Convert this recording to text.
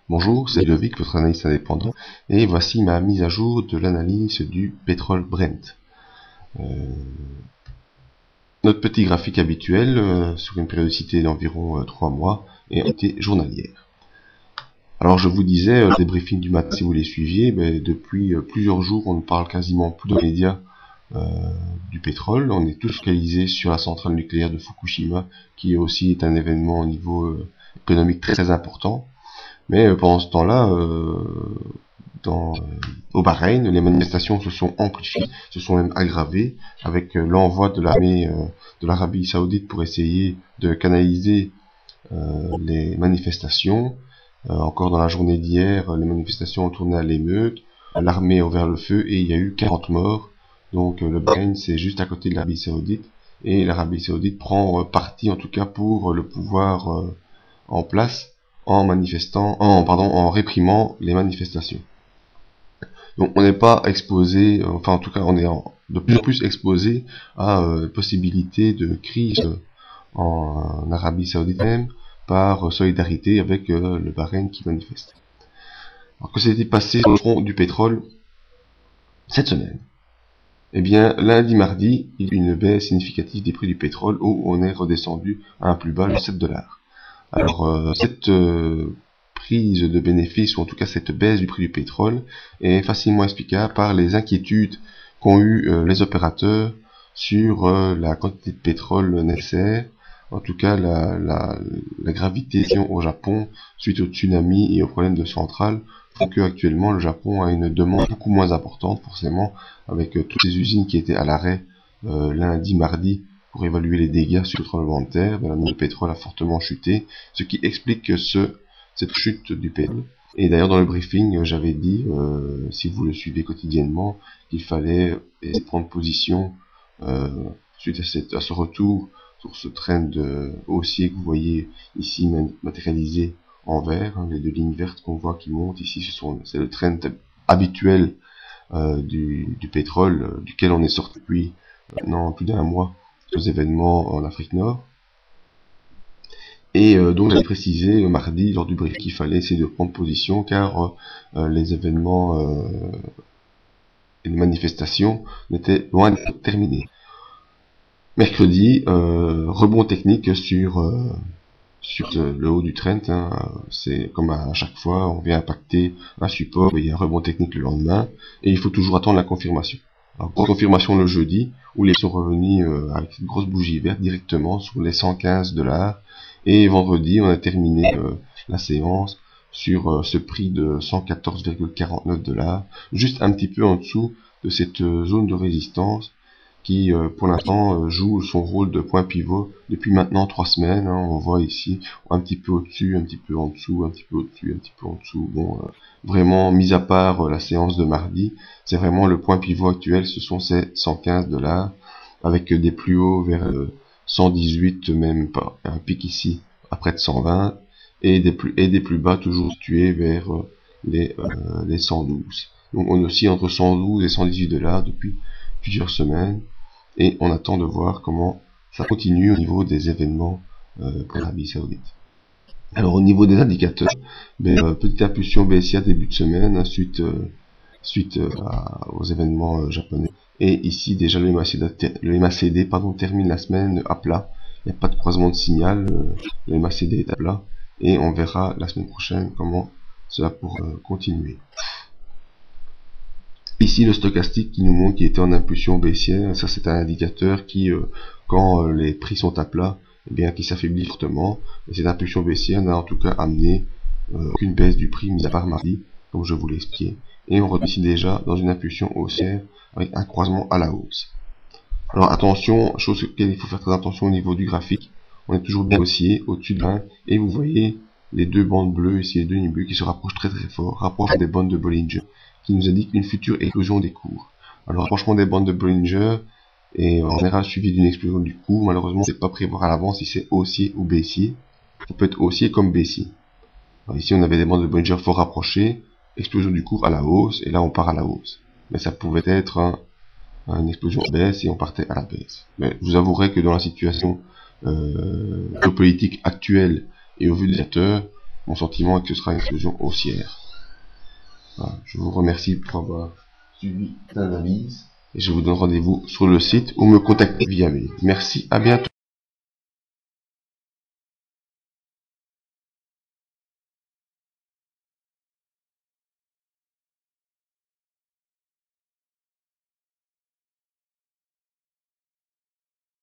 Bonjour, c'est Ludovic, votre analyste indépendant, et voici ma mise à jour de l'analyse du pétrole Brent. Notre petit graphique habituel sur une périodicité d'environ 3 mois et en été journalière. Alors je vous disais, les briefings du matin, si vous les suiviez, depuis plusieurs jours on ne parle quasiment plus de médias du pétrole. On est tous focalisés sur la centrale nucléaire de Fukushima, qui aussi est un événement au niveau économique très important. Mais pendant ce temps-là, au Bahreïn, les manifestations se sont amplifiées, se sont même aggravées, avec l'envoi de l'armée de l'Arabie Saoudite pour essayer de canaliser les manifestations. Encore dans la journée d'hier, les manifestations ont tourné à l'émeute, l'armée a ouvert le feu et il y a eu 40 morts. Donc le Bahreïn, c'est juste à côté de l'Arabie Saoudite, et l'Arabie Saoudite prend parti en tout cas pour le pouvoir en place en réprimant les manifestations. Donc on n'est pas exposé, enfin en tout cas on est de plus en plus exposé à possibilité de crise en Arabie Saoudite même, par solidarité avec le Bahreïn qui manifeste. Alors que s'était passé sur le front du pétrole cette semaine? Eh bien, lundi, mardi, il y a eu une baisse significative des prix du pétrole où on est redescendu à un plus bas de 7 $. Alors, cette prise de bénéfice, ou en tout cas cette baisse du prix du pétrole, est facilement explicable par les inquiétudes qu'ont eu les opérateurs sur la quantité de pétrole nécessaire, en tout cas la gravité au Japon suite au tsunami et aux problèmes de centrale, font que actuellement le Japon a une demande beaucoup moins importante, forcément, avec toutes les usines qui étaient à l'arrêt lundi, mardi, pour évaluer les dégâts sur le tremblement de terre. Le pétrole a fortement chuté, ce qui explique cette chute du pétrole. Et d'ailleurs dans le briefing, j'avais dit, si vous le suivez quotidiennement, qu'il fallait essayer de prendre position suite à ce retour sur ce trend haussier que vous voyez ici matérialisé en vert, les deux lignes vertes qu'on voit qui montent ici, c'est le trend habituel du pétrole, duquel on est sorti depuis maintenant plus d'un mois aux événements en Afrique Nord. Et donc j'avais précisé mardi lors du briefing qu'il fallait essayer de prendre position, car les événements et les manifestations n'étaient loin d'être terminés. Mercredi, rebond technique sur le haut du trend, c'est comme à chaque fois, on vient impacter un support, et il y a un rebond technique le lendemain, et il faut toujours attendre la confirmation. Alors, confirmation le jeudi, où les sont revenus avec une grosse bougie verte directement sur les 115 $, et vendredi on a terminé la séance sur ce prix de 114,49 $, juste un petit peu en dessous de cette zone de résistance, qui pour l'instant joue son rôle de point pivot depuis maintenant 3 semaines. On voit ici un petit peu au-dessus, un petit peu en dessous, un petit peu au-dessus, un petit peu en dessous. Bon, vraiment, mis à part la séance de mardi, c'est vraiment le point pivot actuel, ce sont ces 115 $, avec des plus hauts vers 118, même pas, un pic ici à près de 120, et des plus bas toujours situés vers les 112. Donc on est aussi entre 112 et 118 $ depuis plusieurs semaines, et on attend de voir comment ça continue au niveau des événements pour l'Arabie Saoudite. Alors au niveau des indicateurs, petite impulsion baissière début de semaine, suite aux événements japonais. Et ici déjà le MACD termine la semaine à plat. Il n'y a pas de croisement de signal, le MACD est à plat, et on verra la semaine prochaine comment cela pourra continuer. Ici le stochastique qui nous montre qu'il était en impulsion baissière, ça c'est un indicateur qui, quand les prix sont à plat, eh bien qui s'affaiblit fortement, et cette impulsion baissière n'a en tout cas amené aucune baisse du prix, mis à part mardi, comme je vous l'ai expliqué, et on retrouve ici déjà dans une impulsion haussière avec un croisement à la hausse. Alors attention, chose auquel il faut faire très attention au niveau du graphique, on est toujours bien haussier, au-dessus de 1, et vous voyez les deux bandes bleues, ici les deux lignes bleues qui se rapprochent très très fort, rapprochent des bandes de Bollinger, qui nous indique une future explosion des cours. Alors, le rapprochement des bandes de Bollinger est en général suivi d'une explosion du cours. Malheureusement, c'est pas prévoir à l'avance si c'est haussier ou baissier. Ça peut être haussier comme baissier. Alors, ici, on avait des bandes de Bollinger fort rapprochées, explosion du cours à la hausse, et là, on part à la hausse. Mais ça pouvait être une explosion à baisse et on partait à la baisse. Mais je vous avouerai que dans la situation géopolitique actuelle et au vu des acteurs, mon sentiment est que ce sera une explosion haussière. Voilà, je vous remercie pour avoir suivi l'analyse et je vous donne rendez-vous sur le site ou me contacter via mail. Merci, à bientôt.